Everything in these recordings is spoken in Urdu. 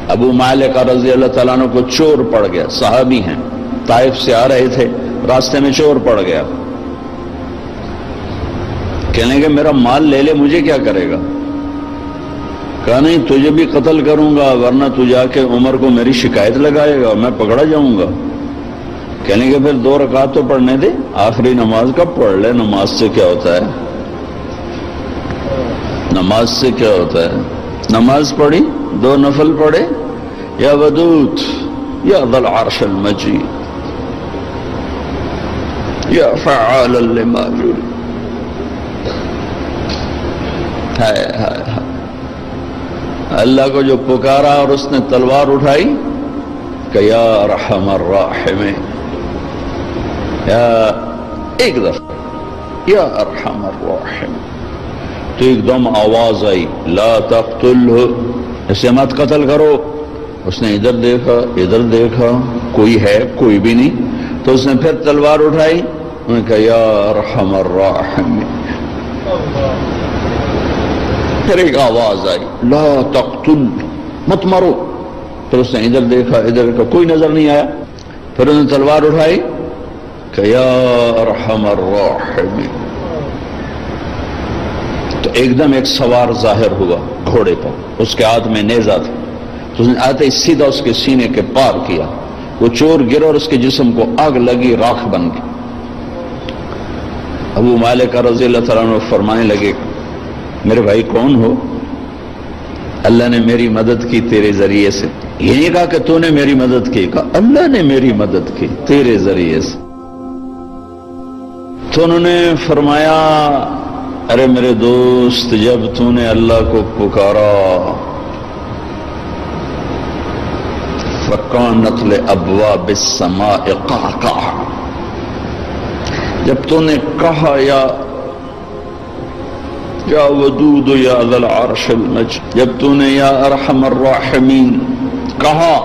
ابو مالک رضی اللہ تعالیٰ عنہ کو چور پڑ گیا، صحابی ہیں، طائف سے آ رہے تھے، راستے میں چور پڑ گیا، کہنے کہ میرا مال لے لے، مجھے کیا کرے گا؟ کہا نہیں، تجھے بھی قتل کروں گا، ورنہ تو جا کے عمر کو میری شکایت لگائے گا، میں پکڑا جاؤں گا۔ کہنے کہ پھر 2 رکعت تو پڑھنے دے، آخری نماز کا پڑھ لے، نماز سے کیا ہوتا ہے؟ نماز سے کیا ہوتا ہے؟ نماز پڑھی، 2 نفل پڑھے، یا ودود یا ذا العرش المجید یا فعالا لما یرید۔ ہائے ہائے ہائے، اللہ کو جو پکارا اور اس نے تلوار اٹھائی کہ یا ارحم الراحمین، یا ایک دفعہ یا ارحم الراحمین، تو ایک دم آواز آئی لا تقتلہ، اسے مت قتل کرو۔ اس نے ادھر دیکھا ادھر دیکھا، کوئی ہے؟ کوئی بھی نہیں۔ تو اس نے پھر تلوار اٹھائی، انہوں نے کہا یا ارحم الراحمین، پھر ایک آواز آئی لا تقتل، مت مارو۔ پھر اس نے ادھر دیکھا ادھر دیکھا، کوئی نظر نہیں آیا۔ پھر انہوں نے تلوار اٹھائی کہ یا ارحم الراحمین، تو ایک دم ایک سوار ظاہر ہوا گھوڑے پر، اس کے ہاتھ میں نیزہ تھا، تو اس نے آتے ہی سیدھا اس کے سینے کے پار کیا، وہ چور گر اور اس کے جسم کو آگ لگی، راکھ بن گئی۔ ابو مالک رضی اللہ تعالیٰ عنہ فرمانے لگے میرے بھائی کون ہو؟ اللہ نے میری مدد کی تیرے ذریعے سے۔ یہ نہیں کہا کہ تو نے میری مدد کی، کہا اللہ نے میری مدد کی تیرے ذریعے سے۔ تو انہوں نے فرمایا ارے میرے دوست، جب تو نے اللہ کو پکارا فَكَانَتْ لِأَبْوَابِ السَّمَاءِ قَعْقَعًا، جب تو نے کہا یا ودود یا ذا العرش المجید، جب تو نے یا ارحم الراحمین کہا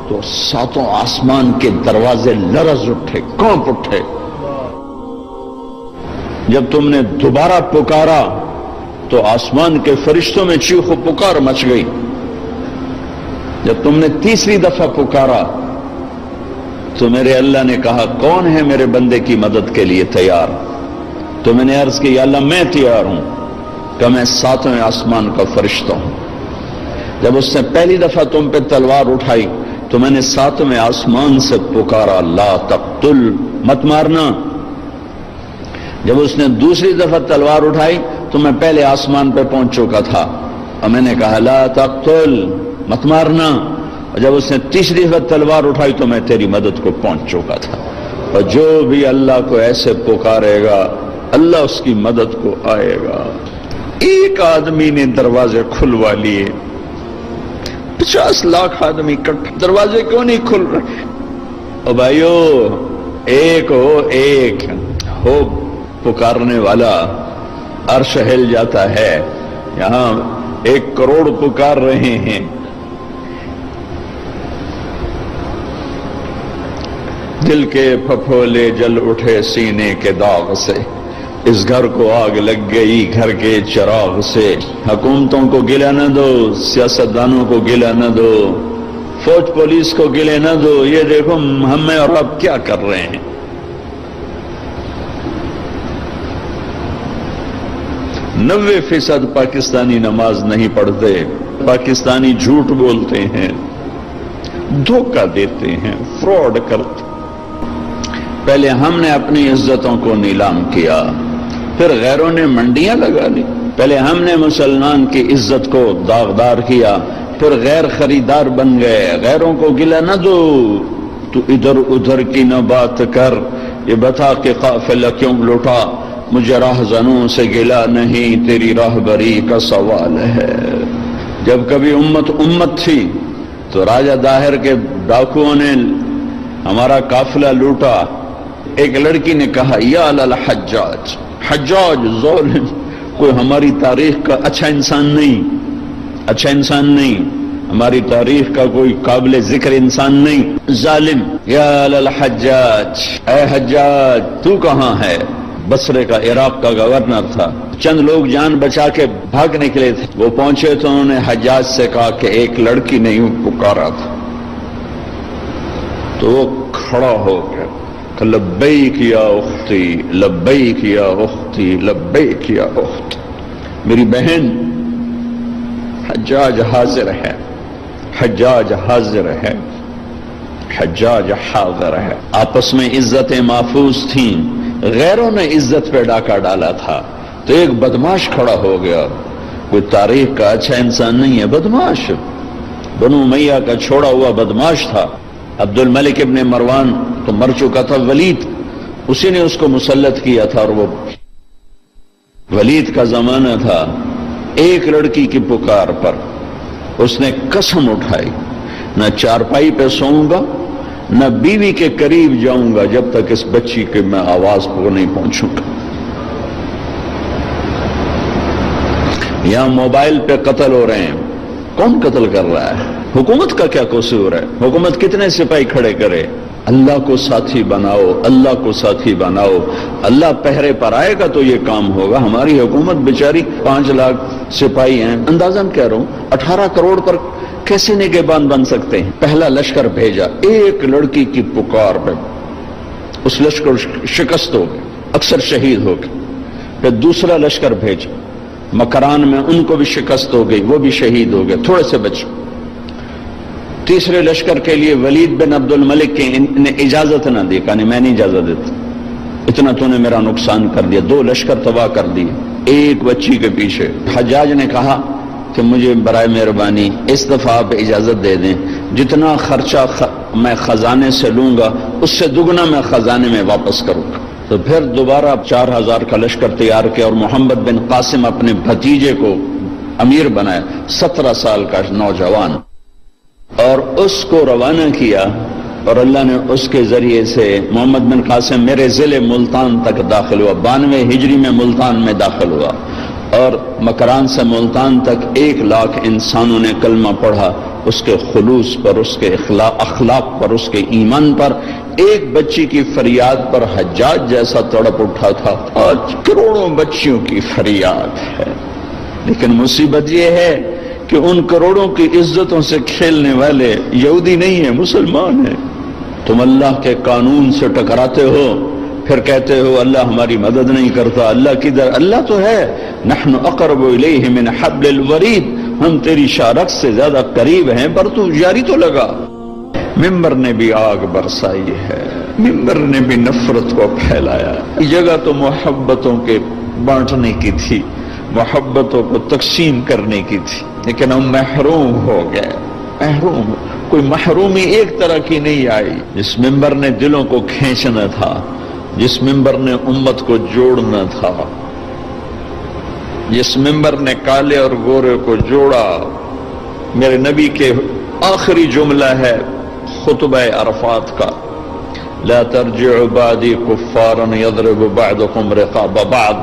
تو 7 آسمان کے دروازے لرز اٹھے، کانپ اٹھے۔ جب تم نے دوبارہ پکارا تو آسمان کے فرشتوں میں چیخ و پکار مچ گئی۔ جب تم نے تیسری دفعہ پکارا تو میرے اللہ نے کہا کون ہے میرے بندے کی مدد کے لیے تیار؟ تو میں نے عرض کی یا اللہ میں تیار ہوں، کہ میں 7ویں آسمان کا فرشتہ ہوں۔ جب اس نے پہلی دفعہ تم پہ تلوار اٹھائی تو میں نے 7ویں آسمان سے پکارا لا تقتل، مت مارنا۔ جب اس نے دوسری دفعہ تلوار اٹھائی تو میں پہلے آسمان پہ پہنچ چکا تھا اور میں نے کہا لا تقتل، مت مارنا۔ اور جب اس نے تیسری دفعہ تلوار اٹھائی تو میں تیری مدد کو پہنچ چکا تھا۔ اور جو بھی اللہ کو ایسے پکارے گا اللہ اس کی مدد کو آئے گا۔ ایک آدمی نے دروازے کھلوا لیے، 50 لاکھ آدمی اکٹھے، دروازے کیوں نہیں کھل رہے؟ او بھائیو، ایک ہو پکارنے والا، عرش ہل جاتا ہے۔ یہاں 1 کروڑ پکار رہے ہیں، دل کے پھپھولے جل اٹھے سینے کے داغ سے، اس گھر کو آگ لگ گئی گھر کے چراغ سے۔ حکومتوں کو گلہ نہ دو، سیاستدانوں کو گلہ نہ دو، فوج پولیس کو گلہ نہ دو، یہ دیکھو ہم اور اب کیا کر رہے ہیں۔ 90% پاکستانی نماز نہیں پڑھتے، پاکستانی جھوٹ بولتے ہیں، دھوکہ دیتے ہیں، فراڈ کرتے۔ پہلے ہم نے اپنی عزتوں کو نیلام کیا، پھر غیروں نے منڈیاں لگا لی۔ پہلے ہم نے مسلمان کی عزت کو داغدار کیا، پھر غیر خریدار بن گئے۔ غیروں کو گلہ نہ دو، تو ادھر ادھر کی نہ بات کر، یہ بتا کہ قافلہ کیوں لوٹا، مجھے راہزنوں سے گلہ نہیں، تیری راہبری کا سوال ہے۔ جب کبھی امت تھی تو راجہ داہر کے ڈاکوؤں نے ہمارا قافلہ لوٹا۔ ایک لڑکی نے کہا یا للحجاج، حجاج ظالم، کوئی ہماری تاریخ کا اچھا انسان نہیں۔ ہماری تاریخ کا کوئی قابل ذکر انسان نہیں۔ ظالم، یا للحجاج، اے حجاج تو کہاں ہے؟ بصرے کا، عراق کا گورنر تھا۔ چند لوگ جان بچا کے بھاگ نکلے تھے، وہ پہنچے تو انہوں نے حجاج سے کہا کہ ایک لڑکی نے یوں پکارا تھا، تو وہ کھڑا ہو گیا کہ لبیک یا اختی، لبیک یا اختی، لبیک یا اخت، میری بہن۔ حجاج حاضر ہے، حجاج حاضر ہے، حجاج حاضر ہے۔ آپس میں عزتیں محفوظ تھیں، غیروں نے عزت پہ ڈاکہ ڈالا تھا، تو ایک بدماش کھڑا ہو گیا، کوئی تاریخ کا اچھا انسان نہیں ہے، بدماش، بنو امیہ کا چھوڑا ہوا بدماش تھا۔ عبد الملک ابن مروان تو مر چکا تھا، ولید اسی نے اس کو مسلط کیا تھا، اور وہ ولید کا زمانہ تھا۔ ایک لڑکی کی پکار پر اس نے قسم اٹھائی، نہ چارپائی پہ سوؤں گا، نہ بیوی کے قریب جاؤں گا جب تک اس بچی کے میں آواز کو نہیں پہنچوں گا۔ یہاں موبائل پہ قتل ہو رہے ہیں، کون قتل کر رہا ہے؟ حکومت کا کیا قصور ہے؟ حکومت کتنے سپاہی کھڑے کرے؟ اللہ کو ساتھی بناؤ، اللہ کو ساتھی بناؤ، اللہ پہرے پر آئے گا تو یہ کام ہوگا۔ ہماری حکومت بیچاری 5 لاکھ سپاہی ہیں، اندازاً کہہ رہا ہوں 18 کروڑ پر کیسے نگہبان بن سکتے ہیں؟ پہلا لشکر بھیجا، ایک لڑکی کی پکار پہ اس لشکر شکست ہو گئے، اکثر شہید ہو گئے۔ پھر دوسرا لشکر بھیجا، مکران میں ان کو بھی شکست ہو گئی، وہ بھی شہید ہو گئے، تھوڑے سے بچے۔ تیسرے لشکر کے لیے ولید بن عبد الملک کے نے اجازت نہ دی، کہا میں نہیں اجازت دیتا، اتنا تو نے میرا نقصان کر دیا، 2 لشکر تباہ کر دیے ایک بچی کے پیچھے۔ حجاج نے کہا کہ مجھے برائے مہربانی اس دفعہ آپ اجازت دے دیں، جتنا خرچہ میں خزانے سے لوں گا اس سے دگنا میں خزانے میں واپس کروں گا۔ تو پھر دوبارہ 4000 کا لشکر تیار کیا، اور محمد بن قاسم اپنے بھتیجے کو امیر بنایا، 17 سال کا نوجوان، اور اس کو روانہ کیا، اور اللہ نے اس کے ذریعے سے محمد بن قاسم میرے ضلع ملتان تک داخل ہوا، 92 ہجری میں ملتان میں داخل ہوا، اور مکران سے ملتان تک 1 لاکھ انسانوں نے کلمہ پڑھا، اس کے خلوص پر، اس کے اخلاق پر، اس کے ایمان پر۔ ایک بچی کی فریاد پر حجاج جیسا تڑپ اٹھا تھا، آج کروڑوں بچیوں کی فریاد ہے۔ لیکن مصیبت یہ ہے کہ ان کروڑوں کی عزتوں سے کھیلنے والے یہودی نہیں ہیں، مسلمان ہیں۔ تم اللہ کے قانون سے ٹکراتے ہو، پھر کہتے ہو اللہ ہماری مدد نہیں کرتا، اللہ کدھر؟ اللہ تو ہے، نحن اقرب الیہ من حبل الورید، ہم تیری شارک سے زیادہ قریب ہیں، پر تو جاری تو لگا۔ ممبر نے بھی آگ برسائی ہے، ممبر نے بھی نفرت کو پھیلایا۔ یہ جگہ تو محبتوں کے بانٹنے کی تھی، محبتوں کو تقسیم کرنے کی تھی، لیکن ہم محروم ہو گئے، محروم۔ کوئی محرومی ایک طرح کی نہیں آئی۔ جس ممبر نے دلوں کو کھینچنا تھا، جس ممبر نے امت کو جوڑنا تھا، جس ممبر نے کالے اور گورے کو جوڑا، میرے نبی کے آخری جملہ ہے خطبہ عرفات کا، لا ترجعوا بعدی کفارا یضرب بعضکم رقاب بعض،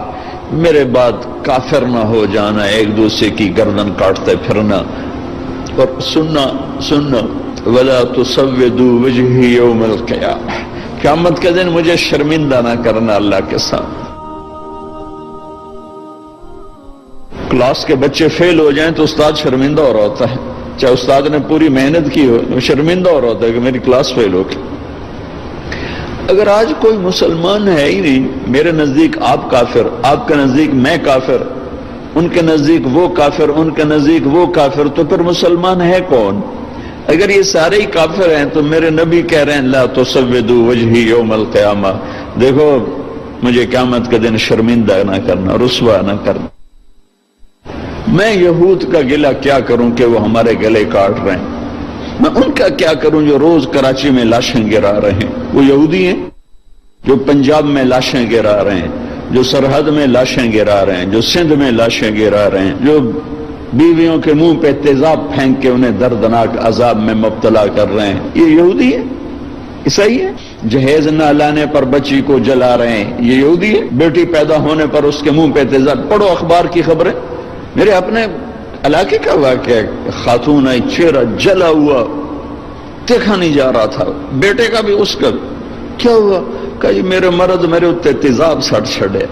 میرے بعد کافر نہ ہو جانا، ایک دوسرے کی گردن کاٹتے پھرنا، اور سننا ولا تسودوا وجہی یوم القیامہ، قیامت کے دن مجھے شرمندہ نہ کرنا اللہ کے ساتھ۔ کلاس کے بچے فیل ہو جائیں تو استاد شرمندہ ہو رہا ہوتا ہے، چاہے استاد نے پوری محنت کی ہو، شرمندہ ہو رہا ہوتا ہے کہ میری کلاس فیل ہو گئی۔ اگر آج کوئی مسلمان ہے ہی نہیں، میرے نزدیک آپ کافر، آپ کے نزدیک میں کافر، ان کے نزدیک وہ کافر، ان کے نزدیک وہ کافر، تو پھر مسلمان ہے کون؟ اگر یہ سارے ہی کافر ہیں تو میرے نبی کہہ رہے ہیں لا تسودوا وجہی یوم القیامہ، دیکھو مجھے قیامت کے دن شرمندہ نہ کرنا، رسوا نہ کرنا۔ میں یہود کا گلہ کیا کروں کہ وہ ہمارے گلے کاٹ رہے ہیں، میں ان کا کیا کروں جو روز کراچی میں لاشیں گرا رہے ہیں؟ وہ یہودی ہیں جو پنجاب میں لاشیں گرا رہے ہیں، جو سرحد میں لاشیں گرا رہے ہیں، جو سندھ میں لاشیں گرا رہے ہیں، جو بیویوں کے منہ پہ تیزاب پھینک کے انہیں دردناک عذاب میں مبتلا کر رہے ہیں، یہ یہودی ہے؟ عیسائی ہے؟ جہیز نہ لانے پر بچی کو جلا رہے ہیں، یہ یہودی ہے؟ بیٹی پیدا ہونے پر اس کے منہ پہ تیزاب، پڑھو اخبار کی خبریں، میرے اپنے علاقے کا واقعہ ہے، خاتون آئی، چہرہ جلا ہوا، دیکھا نہیں جا رہا تھا، بیٹے کا بھی اس کا بھی۔ کیا ہوا؟ کہ جی میرے مرد میرے اتنے تیزاب سٹ چھڑے۔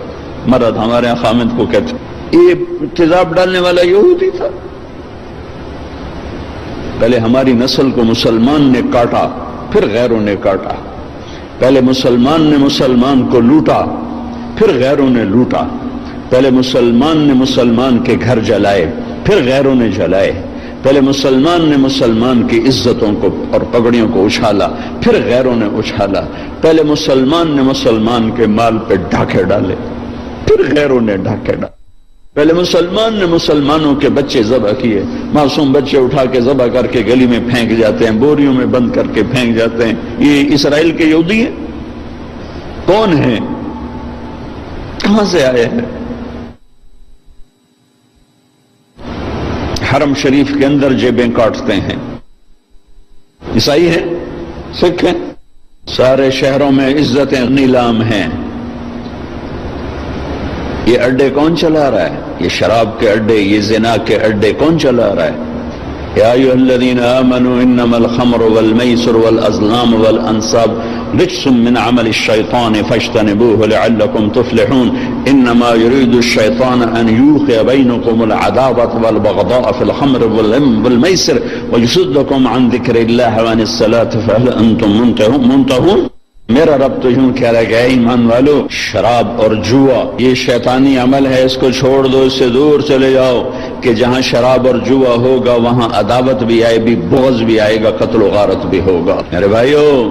مرد ہمارے یہاں خامد کو کہتے، یہ تیزاب ڈالنے والا یہودی تھا۔ پہلے ہماری نسل کو مسلمان نے کاٹا، پھر غیروں نے کاٹا۔ پہلے مسلمان نے مسلمان کو لوٹا، پھر غیروں نے لوٹا۔ پہلے مسلمان نے مسلمان کے گھر جلائے، پھر غیروں نے جلائے۔ پہلے مسلمان نے مسلمان کی عزتوں کو اور پگڑیوں کو اچھالا، پھر غیروں نے اچھالا۔ پہلے مسلمان نے مسلمان کے مال پہ ڈاکے ڈالے، پھر غیروں نے ڈاکے ڈالے۔ پہلے مسلمان نے مسلمانوں کے بچے ذبح کیے، معصوم بچے اٹھا کے ذبح کر کے گلی میں پھینک جاتے ہیں، بوریوں میں بند کر کے پھینک جاتے ہیں۔ یہ اسرائیل کے یہودی ہیں؟ کون ہیں؟ کہاں سے آئے ہیں؟ حرم شریف کے اندر جیبیں کاٹتے ہیں، عیسائی ہیں، سکھ ہیں، سارے شہروں میں عزتیں نیلام ہیں۔ یہ اڈے کون چلا رہا ہے؟ یہ شراب کے اڈے، یہ زنا کے اڈے کون چلا رہا ہے؟ یا ایھا الذین آمنوا انما الخمر والمیسر والازلام والانصاب رجس من عمل الشیطان فاجتنبوه لعلکم تفلحون انما يريد الشیطان ان یوقع بینکم العداوة والبغضاء في الخمر والمیسر ویصدکم عن ذکر اللہ وعن الصلاة فهل انتم منتهون۔ میرا رب تو یوں کہہ رہا ہے کہ اے ایمان والو، شراب اور جوا یہ شیطانی عمل ہے، اس کو چھوڑ دو، اس سے دور چلے جاؤ، کہ جہاں شراب اور جوا ہوگا وہاں عداوت بھی آئے گی، بغض بھی آئے گا، قتل و غارت بھی ہوگا۔ میرے بھائیو،